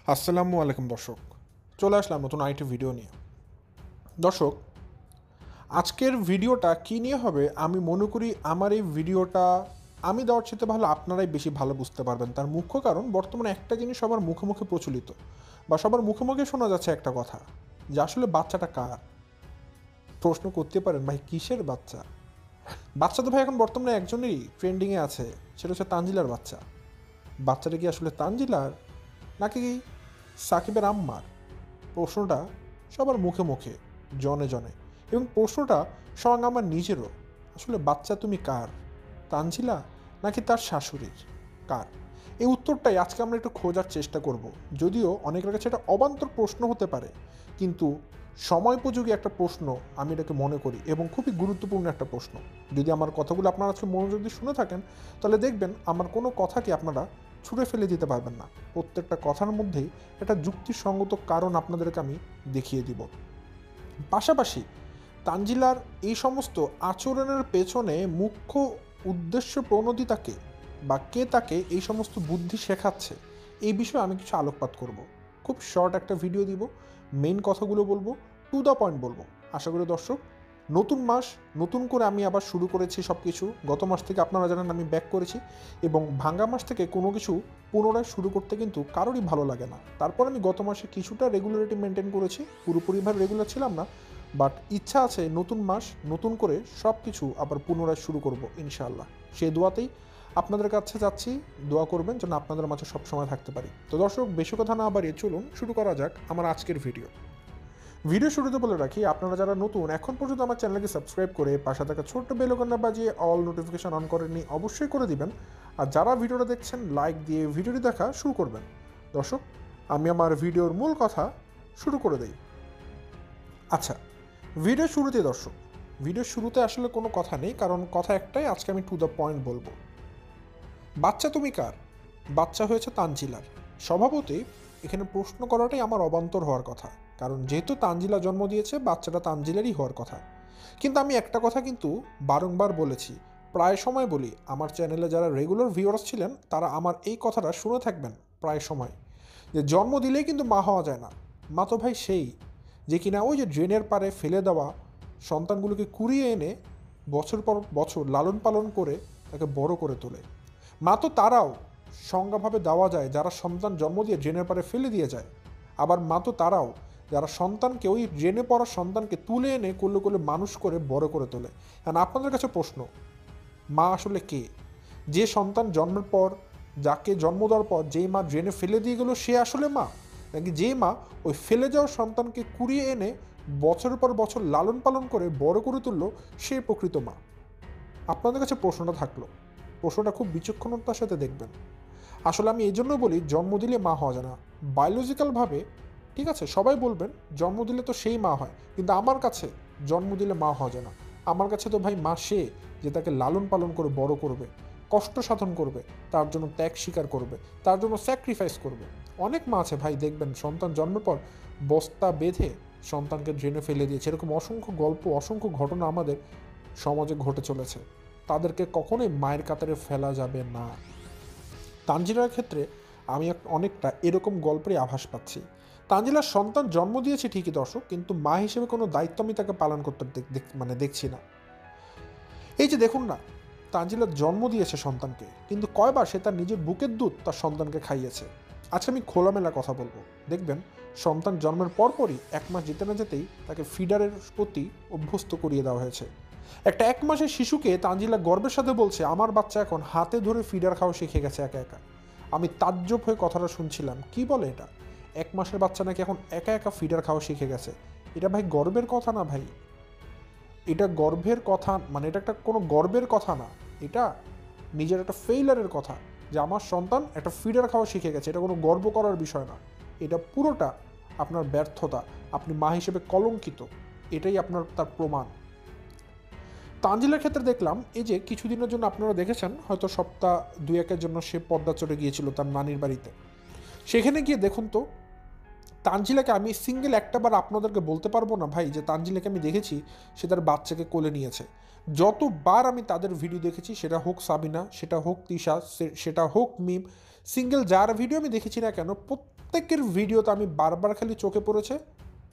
আসসালামু আলাইকুম দর্শক, চলে আসলাম নতুন আরেকটি ভিডিও নিয়ে। দর্শক, আজকের ভিডিওটা কী নিয়ে হবে আমি মনে করি আমার এই ভিডিওটা আমি দেওয়ার চেয়ে ভালো আপনারাই বেশি ভালো বুঝতে পারবেন। তার মুখ্য কারণ বর্তমানে একটা জিনিস সবার মুখে মুখে প্রচলিত বা সবার মুখে মুখে শোনা যাচ্ছে একটা কথা, যে আসলে বাচ্চাটা কার। প্রশ্ন করতে পারেন, ভাই কিসের বাচ্চা? বাচ্চা তো ভাই এখন বর্তমানে একজনেরই ট্রেন্ডিংয়ে আছে, সেটা হচ্ছে তানজিলার বাচ্চা। বাচ্চাটা কি আসলে তানজিলার নাকি সাকিবের আম্মার? প্রশ্নটা সবার মুখে মুখে, জনে জনে, এবং প্রশ্নটা স্বয়ং আমার নিজেরও। আসলে বাচ্চা তুমি কার, তানজিলা নাকি তার শাশুড়ির? কার? এই উত্তরটাই আজকে আমরা একটু খোঁজার চেষ্টা করব। যদিও অনেকের কাছে এটা অবান্তর প্রশ্ন হতে পারে, কিন্তু সময়োপযোগী একটা প্রশ্ন আমি এটাকে মনে করি, এবং খুবই গুরুত্বপূর্ণ একটা প্রশ্ন। যদি আমার কথাগুলো আপনারা আজকে মনোযোগ দিয়ে শুনে থাকেন, তাহলে দেখবেন আমার কোনো কথাকে আপনারা ছুঁড়ে ফেলে দিতে পারবেন না। প্রত্যেকটা কথার মধ্যেই একটা যুক্তিসঙ্গত কারণ আপনাদেরকে আমি দেখিয়ে দিব। পাশাপাশি তানজিলার এই সমস্ত আচরণের পেছনে মুখ্য উদ্দেশ্য প্রণোদিতাকে বা কে তাকে এই সমস্ত বুদ্ধি শেখাচ্ছে, এই বিষয়ে আমি কিছু আলোকপাত করব। খুব শর্ট একটা ভিডিও দিব, মেইন কথাগুলো বলবো, টু দ্য পয়েন্ট বলবো। আশা করি দর্শক, নতুন মাস, নতুন করে আমি আবার শুরু করেছি সব কিছু। গত মাস থেকে আপনারা জানেন আমি ব্যাক করেছি, এবং ভাঙ্গা মাস থেকে কোনো কিছু পুনরায় শুরু করতে কিন্তু কারোরই ভালো লাগে না। তারপর আমি গত মাসে কিছুটা রেগুলারিটি মেনটেন করেছি, পুরোপুরিভাবে রেগুলার ছিলাম না, বাট ইচ্ছা আছে নতুন মাস নতুন করে সব কিছু আবার পুনরায় শুরু করব ইনশাআল্লাহ। সেই দোয়াতেই আপনাদের কাছে যাচ্ছি, দোয়া করবেন যেন আপনাদের মাঝে সবসময় থাকতে পারি। তো দর্শক, বেশি কথা না বাড়িয়ে চলুন শুরু করা যাক আমার আজকের ভিডিও। ভিডিও শুরুতে বলে রাখি, আপনারা যারা নতুন এখন পর্যন্ত আমার চ্যানেলকে সাবস্ক্রাইব করে পাশে থাকা ছোট্ট বেল আইকনটা বাজিয়ে অল নোটিফিকেশন অন করেননি, অবশ্যই করে দিবেন। আর যারা ভিডিওটা দেখছেন লাইক দিয়ে ভিডিওটি দেখা শুরু করবেন। দর্শক, আমি আমার ভিডিওর মূল কথা শুরু করে দেই। আচ্ছা, ভিডিও শুরুতে দর্শক, ভিডিও শুরুতে আসলে কোনো কথা নেই, কারণ কথা একটাই, আজকে আমি টু দ্য পয়েন্ট বলবো। বাচ্চা তুমি কার? বাচ্চা হয়েছে তানজিলার। স্বভাবতই এখানে প্রশ্ন করাটাই আমার অবান্তর হওয়ার কথা, কারণ যেহেতু তানজিলা জন্ম দিয়েছে, বাচ্চাটা তানজিলারই হওয়ার কথা। কিন্তু আমি একটা কথা কিন্তু বারংবার বলেছি, প্রায় সময় বলি, আমার চ্যানেলে যারা রেগুলার ভিউয়ার্স ছিলেন তারা আমার এই কথাটা শুনে থাকবেন প্রায় সময়, যে জন্ম দিলেই কিন্তু মা হওয়া যায় না। মা তো ভাই সেই যে কিনা ওই যে ড্রেনের পাড়ে ফেলে দেওয়া সন্তানগুলোকে কুড়িয়ে এনে বছর পর বছর লালন পালন করে তাকে বড় করে তোলে। মা তো তারাও সংজ্ঞাভাবে দেওয়া যায় যারা সন্তান জন্ম দিয়ে ড্রেনের পাড়ে ফেলে দিয়ে যায়। আবার মা তো তারাও যারা সন্তানকে, ওই ড্রেনে পড়া সন্তানকে তুলে এনে কোলে কোলে মানুষ করে বড় করে তোলে। কারণ আপনাদের কাছে প্রশ্ন, মা আসলে কে? যে সন্তান জন্মের পর, যাকে জন্ম দেওয়ার পর যেই মা ড্রেনে ফেলে দিয়ে গেল সে আসলে মা, নাকি যে মা ওই ফেলে যাওয়া সন্তানকে কুড়িয়ে এনে বছরের পর বছর লালন পালন করে বড় করে তুললো সে প্রকৃত মা? আপনাদের কাছে প্রশ্নটা থাকলো, প্রশ্নটা খুব বিচক্ষণতার সাথে দেখবেন। আসলে আমি এই জন্য বলি, জন্ম দিলে মা হওয়া যায় না। বায়োলজিক্যালভাবে ঠিক আছে, সবাই বলবেন জন্ম দিলে তো সেই মা হয়, কিন্তু আমার কাছে জন্ম দিলে মা হওয়া যায় না। আমার কাছে তো ভাই মা সে যে তাকে লালন পালন করে বড় করবে, কষ্ট সাধন করবে, তার জন্য ত্যাগ স্বীকার করবে, তার জন্য স্যাক্রিফাইস করবে। অনেক মা আছে ভাই, দেখবেন সন্তান জন্মের পর বস্তা বেঁধে সন্তানকে ড্রেনে ফেলে দিয়েছে। এরকম অসংখ্য গল্প, অসংখ্য ঘটনা আমাদের সমাজে ঘটে চলেছে। তাদেরকে কখনোই মায়ের কাতারে ফেলা যাবে না। তানজিলার ক্ষেত্রে আমি অনেকটা এরকম গল্পেরই আভাস পাচ্ছি। তানজিলার সন্তান জন্ম দিয়েছে ঠিকই দর্শক, কিন্তু মা হিসেবে কোনো দায়িত্ব আমি তাকে পালন করতে দেখছি না। এই যে দেখুন না, তানজিলা জন্ম দিয়েছে সন্তানকে, কিন্তু কয়বার সে তার নিজের বুকের দুধ তার সন্তানকে খাইয়েছে? আজকে আমি খোলামেলা কথা বলবো। দেখবেন সন্তান জন্মের পরপরই 1 মাস যেতে না যেতেই তাকে ফিডারের প্রতি অভ্যস্ত করিয়ে দেওয়া হয়েছে। একটা 1 মাসের শিশুকে তানজিলা গর্বের সাথে বলছে, আমার বাচ্চা এখন হাতে ধরে ফিডার খাওয়া শিখে গেছে একা একা। আমি তাজ্জব হয়ে কথাটা শুনছিলাম, কি বলে এটা? 1 মাসের বাচ্চা নাকি এখন একা একা ফিডার খাওয়া শিখে গেছে। এটা ভাই গর্বের কথা না ভাই, এটা গর্বের কথা মানে এটা একটা কোনো গর্বের কথা না, এটা নিজের একটা ফেইলারের কথা, যে আমার সন্তান একটা ফিডার খাওয়া শিখে গেছে। এটা কোনো গর্ব করার বিষয় না, এটা পুরোটা আপনার ব্যর্থতা। আপনি মা হিসেবে কলঙ্কিত, এটাই আপনার তার প্রমাণ। তানজিলার ক্ষেত্রে দেখলাম, এই যে কিছুদিনের জন্য আপনারা দেখেছেন হয়তো সপ্তাহ 2-1-এর জন্য সে পর্দা চড়ে গিয়েছিল তার নানির বাড়িতে। সেখানে গিয়ে দেখুন তো, তানজিলাকে আমি সিঙ্গেল একটা বার আপনাদেরকে বলতে পারবো না ভাই যে তানজিলাকে আমি দেখেছি সে তার বাচ্চাকে কোলে নিয়েছে। যতবার আমি তাদের ভিডিও দেখেছি, সেটা হোক সাবিনা, সেটা হোক তিশা, সেটা হোক মিম, সিঙ্গেল যার ভিডিও আমি দেখেছি না কেন, প্রত্যেকের ভিডিওতে আমি বারবার খালি চোখে পড়েছে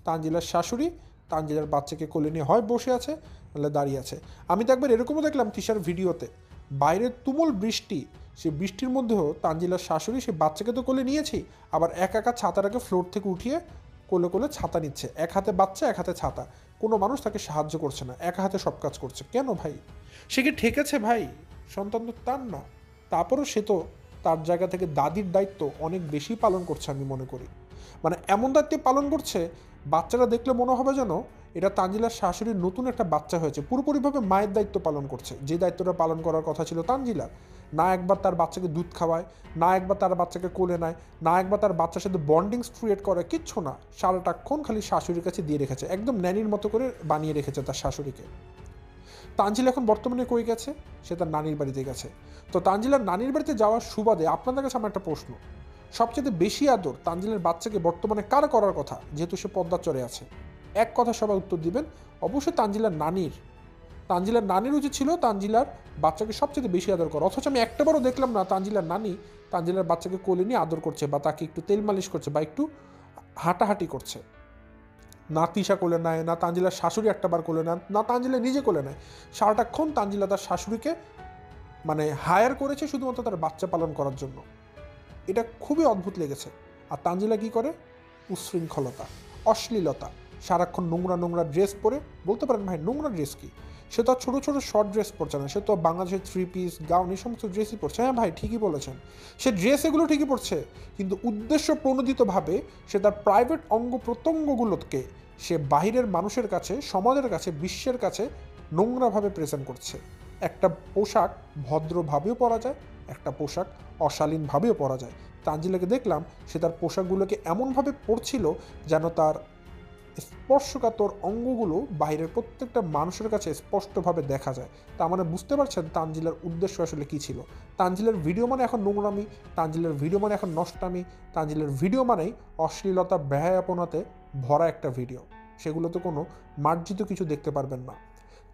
তানজিলার শাশুড়ি তানজিলার বাচ্চাকে কোলে নিয়ে হয় বসে আছে নাহলে দাঁড়িয়ে আছে। আমি তো একবার এরকমও দেখলাম তিশার ভিডিওতে, বাইরের তুমুল বৃষ্টি, সে বৃষ্টির মধ্যেও তানজিলার শাশুড়ি সে বাচ্চাকে তো কোলে নিয়েছি, আবার একা একা ছাতাটাকে ফ্লোর থেকে উঠিয়ে কোলে কোলে ছাতা নিচ্ছে, এক হাতে বাচ্চা এক হাতে ছাতা। কোনো মানুষ তাকে সাহায্য করছে না, একা হাতে সব কাজ করছে। কেন ভাই? সে কি ঠেকেছে ভাই? সন্তান তো তার না। তারপরও সে তো তার জায়গা থেকে দাদির দায়িত্ব অনেক বেশি পালন করছে আমি মনে করি। মানে এমন দায়িত্ব পালন করছে, বাচ্চারা দেখলে মনে হবে যেন এটা তানজিলার শাশুড়ির নতুন একটা বাচ্চা হয়েছে। পুরোপুরিভাবে মায়ের দায়িত্ব পালন করছে, যে দায়িত্বটা পালন করার কথা ছিল তানজিলার। না একবার তার বাচ্চাকে দুধ খাওয়ায়, না একবার তার বাচ্চাকে কোলে নেয়, না একবার তার বাচ্চার সাথে বন্ডিংস ক্রিয়েট করে, কিচ্ছু না। সারাটাক্ষণ খালি শাশুড়ির কাছে দিয়ে রেখেছে, একদম ন্যানির মতো করে বানিয়ে রেখেছে তার শাশুড়িকে। তানজিলা এখন বর্তমানে কই গেছে? সে তার নানির বাড়িতে গেছে। তো তানজিলার নানির বাড়িতে যাওয়ার সুবাদে আপনাদের কাছে আমার একটা প্রশ্ন, সবচেয়ে বেশি আদর তানজিলার বাচ্চাকে বর্তমানে কার করার কথা, যেহেতু সে পদ্মার চরে আছে? এক কথা সবাই উত্তর দিবেন, অবশ্যই তানজিলার নানির। তানজিলার নানির উচিত ছিল তানজিলার বাচ্চাকে সবচেয়ে বেশি আদর করা। অথচ আমি একটাবারও দেখলাম না তানজিলার নানি তানজিলার বাচ্চাকে কোলে নিয়ে আদর করছে, বা তাকে একটু তেল মালিশ করছে, বা একটু হাঁটাহাঁটি করছে। না তিশা কোলে নেয়, না তানজিলার শাশুড়ি একটাবার কোলে নেয়, না তানজিলা নিজে কোলে নেয়। সারাটাক্ষণ তানজিলা তার শাশুড়িকে মানে হায়ার করেছে শুধুমাত্র তার বাচ্চা পালন করার জন্য। এটা খুবই অদ্ভুত লেগেছে। আর তানজিলা কি করে? উচ্ছৃঙ্খলতা, অশ্লীলতা, সারাক্ষণ নোংরা নোংরা ড্রেস পরে। বলতে পারেন ভাই নোংরা ড্রেস কি? সে তো ছোটো ছোটো শর্ট ড্রেস পরছে না, সে তো বাংলাদেশের 3 পিস গাউন এই সমস্ত ড্রেসই পরছে। হ্যাঁ ভাই, ঠিকই বলেছেন, সে ড্রেস এগুলো ঠিকই পরছে, কিন্তু উদ্দেশ্য প্রণোদিতভাবে সে তার প্রাইভেট অঙ্গ প্রত্যঙ্গগুলোকে সে বাহিরের মানুষের কাছে, সমাজের কাছে, বিশ্বের কাছে নোংরাভাবে প্রেজেন্ট করছে। একটা পোশাক ভদ্রভাবেও পরা যায়, একটা পোশাক অশালীনভাবেও পরা যায়। তানজিলাকে দেখলাম সে তার পোশাকগুলোকে এমনভাবে পরছিল যেন তার স্পর্শকাতর অঙ্গগুলো বাইরের প্রত্যেকটা মানুষের কাছে স্পষ্টভাবে দেখা যায়। তা মানে বুঝতে পারছেন তানজিলার উদ্দেশ্য আসলে কী ছিল। তানজিলার ভিডিও মানে এখন নোংরামি, তানজিলার ভিডিও মানে এখন নষ্টামি, তানজিলার ভিডিও মানেই অশ্লীলতা বেহায়াপনাতে ভরা একটা ভিডিও। সেগুলোতে কোনো মার্জিত কিছু দেখতে পারবেন না।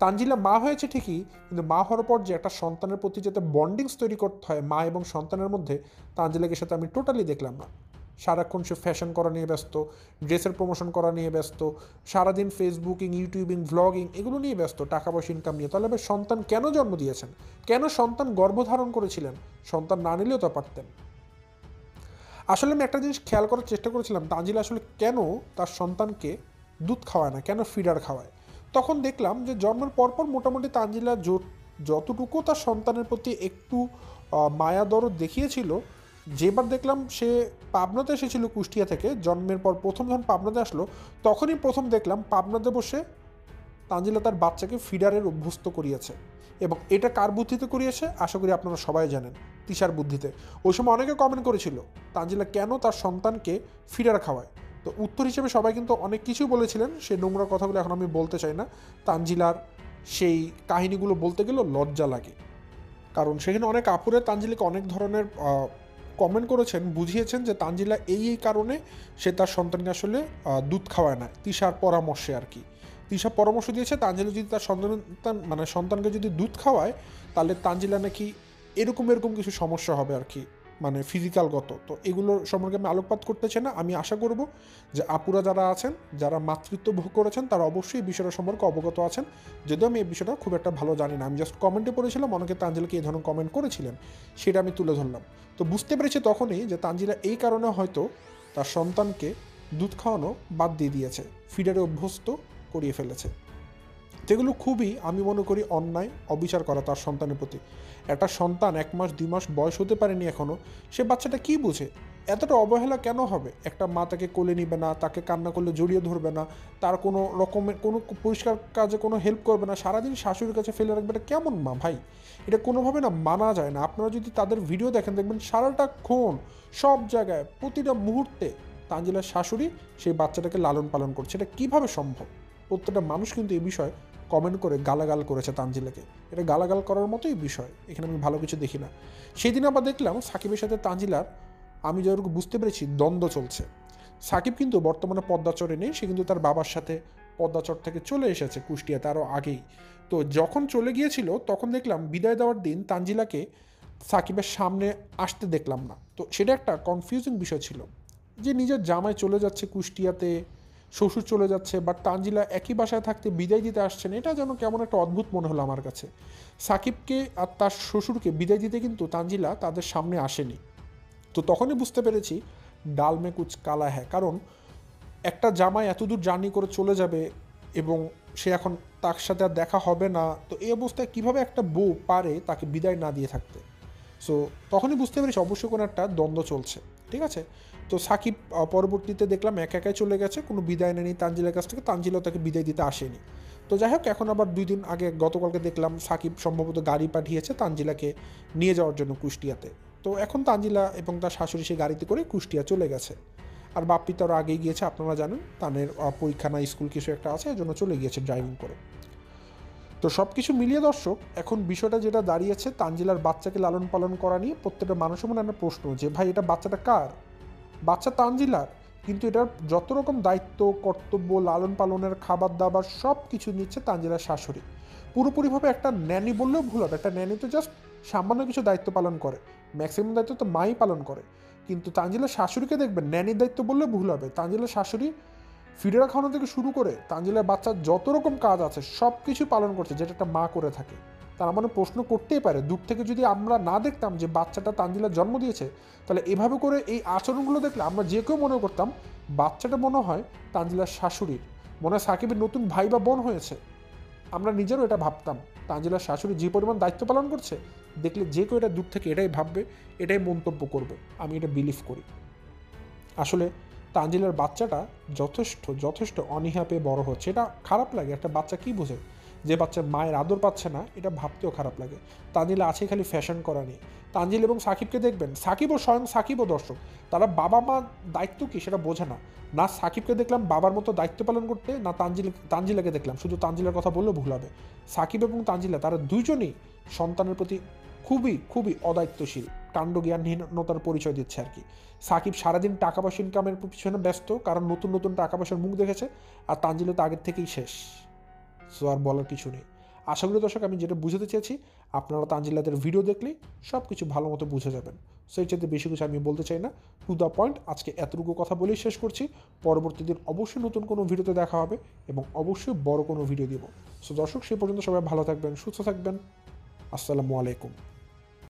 তানজিলা মা হয়েছে ঠিকই, কিন্তু মা হওয়ার পর যে একটা সন্তানের প্রতি যাতে বন্ডিংস তৈরি করতে হয় মা এবং সন্তানের মধ্যে, তানজিলাকে সাথে আমি টোটালি দেখলাম না। সারাক্ষণ সে ফ্যাশন করা নিয়ে ব্যস্ত, ড্রেসের প্রমোশন করা নিয়ে ব্যস্ত, সারাদিন ফেসবুকিং, ইউটিউবিং, ভ্লগিং এগুলো নিয়ে ব্যস্ত, টাকা পয়সা ইনকাম নিয়ে। তাহলে এবার সন্তান কেন জন্ম দিয়েছেন? কেন সন্তান গর্ভধারণ করেছিলেন? সন্তান না নিলেও তো পারতেন। আসলে আমি একটা জিনিস খেয়াল করার চেষ্টা করেছিলাম, তানজিলা আসলে কেন তার সন্তানকে দুধ খাওয়ায় না, কেন ফিডার খাওয়ায়। তখন দেখলাম যে জন্মের পরপর মোটামুটি তানজিলা যতটুকু তার সন্তানের প্রতি একটু মায়া দরদ দেখিয়েছিল, যেবার দেখলাম সে পাবনাতে এসেছিল কুষ্টিয়া থেকে, জন্মের পর প্রথম যখন পাবনাতে আসলো তখনই প্রথম দেখলাম পাবনাতে বসে তানজিলা তার বাচ্চাকে ফিডারের অভ্যস্ত করিয়েছে। এবং এটা কার বুদ্ধিতে করিয়েছে আশা করি আপনারা সবাই জানেন, তিশার বুদ্ধিতে। ওই সময় অনেকে কমেন্ট করেছিল তানজিলা কেন তার সন্তানকে ফিডার খাওয়ায়। তো উত্তর হিসেবে সবাই কিন্তু অনেক কিছুই বলেছিলেন, সেই নোংরা কথাগুলো এখন আমি বলতে চাই না। তানজিলার সেই কাহিনীগুলো বলতে গেলেও লজ্জা লাগে, কারণ সেখানে অনেক আপুরে তানজিলাকে অনেক ধরনের কমেন্ট করেছেন, বুঝিয়েছেন যে তানজিলা এই কারণে সে তার সন্তানকে আসলে দুধ খাওয়ায় না, তিশার পরামর্শে আর কি। তিশা পরামর্শ দিয়েছে তানজিলা যদি তার সন্তানকে যদি দুধ খাওয়ায় তাহলে তানজিলা নাকি এরকম কিছু সমস্যা হবে আর কি, মানে ফিজিক্যালগত। তো এগুলো সম্পর্কে আমি আলোকপাত করতে চাই না। আমি আশা করব যে আপুরা যারা আছেন, যারা মাতৃত্ব ভোগ করেছেন, তারা অবশ্যই এই বিষয়টা সম্পর্কে অবগত আছেন। যদিও আমি এই বিষয়টা খুব একটা ভালো জানি না, আমি জাস্ট কমেন্টে পড়েছিলাম অনেকে তানজিলাকে এই ধরনের কমেন্ট করেছিলেন, সেটা আমি তুলে ধরলাম। তো বুঝতে পেরেছি তখনই যে তানজিলা এই কারণে হয়তো তার সন্তানকে দুধ খাওয়ানো বাদ দিয়ে দিয়েছে, ফিডারে অভ্যস্ত করিয়ে ফেলেছে। যেগুলো খুবই আমি মনে করি অন্যায়, অবিচার করা তার সন্তানের প্রতি। একটা সন্তান 1 মাস 2 মাস বয়স হতে পারেনি এখনও, সে বাচ্চাটা কী বুঝে? এতটা অবহেলা কেন হবে? একটা মা তাকে কোলে নিবে না, তাকে কান্না করলে জড়িয়ে ধরবে না, তার কোনো রকমের কোনো পরিষ্কার কাজে কোনো হেল্প করবে না, সারাদিন শাশুড়ির কাছে ফেলে রাখবে, এটা কেমন মা ভাই? এটা কোনোভাবে না মানা যায় না। আপনারা যদি তাদের ভিডিও দেখেন দেখবেন সারাটাক্ষণ সব জায়গায় প্রতিটা মুহূর্তে তানজিলার শাশুড়ি সেই বাচ্চাটাকে লালন পালন করছে। এটা কীভাবে সম্ভব? প্রত্যেকটা মানুষ কিন্তু এই বিষয়ে কমেন্ট করে গালাগাল করেছে তানজিলাকে। এটা গালাগাল করার মতোই বিষয়, এখানে আমি ভালো কিছু দেখি না। সেই দিন আবার দেখলাম সাকিবের সাথে তানজিলার, আমি যতটুকু বুঝতে পেরেছি, দ্বন্দ্ব চলছে। সাকিব কিন্তু বর্তমানে পদ্মাচরে নেই, সে কিন্তু তার বাবার সাথে পদ্মাচর থেকে চলে এসেছে কুষ্টিয়াতে আরও আগেই। তো যখন চলে গিয়েছিল তখন দেখলাম বিদায় দেওয়ার দিন তানজিলাকে সাকিবের সামনে আসতে দেখলাম না। তো সেটা একটা কনফিউজিং বিষয় ছিল যে নিজের জামাই চলে যাচ্ছে কুষ্টিয়াতে, শ্বশুর চলে যাচ্ছে, বাট তানজিলা একই বাসায় থাকতে বিদায় দিতে আসছেন, এটা যেন কেমন একটা অদ্ভুত মনে হলো আমার কাছে। সাকিবকে আর তার শ্বশুরকে বিদায় দিতে কিন্তু তানজিলা তাদের সামনে আসেনি। তো তখনই বুঝতে পেরেছি ডাল মে কুচ কালা হ্যাঁ, কারণ একটা জামাই এত দূর জার্নি করে চলে যাবে এবং সে এখন তার সাথে আর দেখা হবে না, তো এই অবস্থায় কীভাবে একটা বউ পারে তাকে বিদায় না দিয়ে থাকতে। সো তখনই বুঝতে পেরেছি অবশ্যই কোনো একটা দ্বন্দ্ব চলছে, ঠিক আছে। তো সাকিব পরবর্তীতে দেখলাম একা একাই চলে গেছে, কোনো বিদায় নেয়নি তানজিলার কাছ থেকে, তানজিলাও তাকে বিদায় দিতে আসেনি। তো যাই হোক, এখন আবার 2 দিন আগে গতকালকে দেখলাম সাকিব সম্ভবত গাড়ি পাঠিয়েছে তানজিলাকে নিয়ে যাওয়ার জন্য কুষ্টিয়াতে। তো এখন তানজিলা এবং তার শাশুড়ি সে গাড়িতে করে কুষ্টিয়া চলে গেছে। আর বাপ্পি তো আরও আগেই গিয়েছে, আপনারা জানেন তাদের পরীক্ষা না স্কুল কিছু একটা আছে, এজন্য চলে গিয়েছে ড্রাইভিং করে। তো সব কিছু মিলিয়ে দর্শক, এখন বিষয়টা যেটা দাঁড়িয়েছে তানজিলার বাচ্চাকে লালন পালন করা নিয়ে প্রত্যেকটা মানুষের মনে একটা প্রশ্ন যে ভাই এটা বাচ্চাটা কার? বাচ্চা তানজিলার, কিন্তু এটার যত রকম দায়িত্ব কর্তব্য, লালন পালনের খাবার দাবার সব কিছু নিচ্ছে তানজিলার শাশুড়ি। পুরোপুরিভাবে একটা ন্যানি বললেও ভুল হবে, একটা ন্যানি তো জাস্ট সামান্য কিছু দায়িত্ব পালন করে, ম্যাক্সিমাম দায়িত্ব তো মাই পালন করে। কিন্তু তানজিলার শাশুড়িকে দেখবেন ন্যানির দায়িত্ব বললে ভুল হবে। তানজিলার শাশুড়ি ফিডার খাওয়ানো থেকে শুরু করে তানজিলার বাচ্চার যত রকম কাজ আছে সব কিছু পালন করছে, যেটা একটা মা করে থাকে। তার মানে প্রশ্ন করতেই পারে, দূর থেকে যদি আমরা না দেখতাম যে বাচ্চাটা তানজিলার জন্ম দিয়েছে, তাহলে এভাবে করে এই আচরণগুলো দেখলে আমরা যে কেউ মনে করতাম বাচ্চাটা মনে হয় তানজিলার শাশুড়ির, মনে হয় সাকিবের নতুন ভাই বা বোন হয়েছে। আমরা নিজেরও এটা ভাবতাম। তানজিলার শাশুড়ি যে পরিমাণ দায়িত্ব পালন করছে, দেখলে যে কেউ এটা দূর থেকে এটাই ভাববে, এটাই মন্তব্য করবে। আমি এটা বিলিভ করি। আসলে তানজিলার বাচ্চাটা যথেষ্ট যথেষ্ট অনীহা পেয়ে বড় হচ্ছে, এটা খারাপ লাগে। একটা বাচ্চা কী বোঝে যে বাচ্চা মায়ের আদর পাচ্ছে না, এটা ভাবতেও খারাপ লাগে। তানজিলা আছে খালি ফ্যাশন করা নিয়ে। তানজিল এবং সাকিবকে দেখবেন, সাকিবও স্বয়ং সাকিবও দর্শক, তারা বাবা মা দায়িত্ব কী সেটা বোঝে না। না সাকিবকে দেখলাম বাবার মতো দায়িত্ব পালন করতে, না তানজিলাকে দেখলাম, শুধু তানজিলার কথা বললেও ভুল হবে। সাকিব এবং তানজিলা তারা দুইজনই সন্তানের প্রতি খুবই খুবই অদায়িত্বশীল, কাণ্ডজ্ঞানহীনতার পরিচয় দিচ্ছে আর কি। সাকিব সারাদিন টাকা পয়সা ইনকামের পিছনে ব্যস্ত, কারণ নতুন নতুন টাকা পয়সার মুখ দেখেছে, আর তানজিলা তো আগের থেকেই শেষ। সো আর বলার কিছু নেই। আশা করি দর্শক আমি যেটা বুঝাতে চেয়েছি আপনারা তানজিলাদের ভিডিও দেখলেই সব কিছু ভালো মতো বুঝে যাবেন। সো এর চাইতে বেশি কিছু আমি বলতে চাই না, টু দ্য পয়েন্ট আজকে এতটুকু কথা বলেই শেষ করছি। পরবর্তী দিন অবশ্যই নতুন কোনো ভিডিওতে দেখা হবে এবং অবশ্যই বড় কোনো ভিডিও দিব। সো দর্শক, সে পর্যন্ত সবাই ভালো থাকবেন, সুস্থ থাকবেন। আসসালামু আলাইকুম।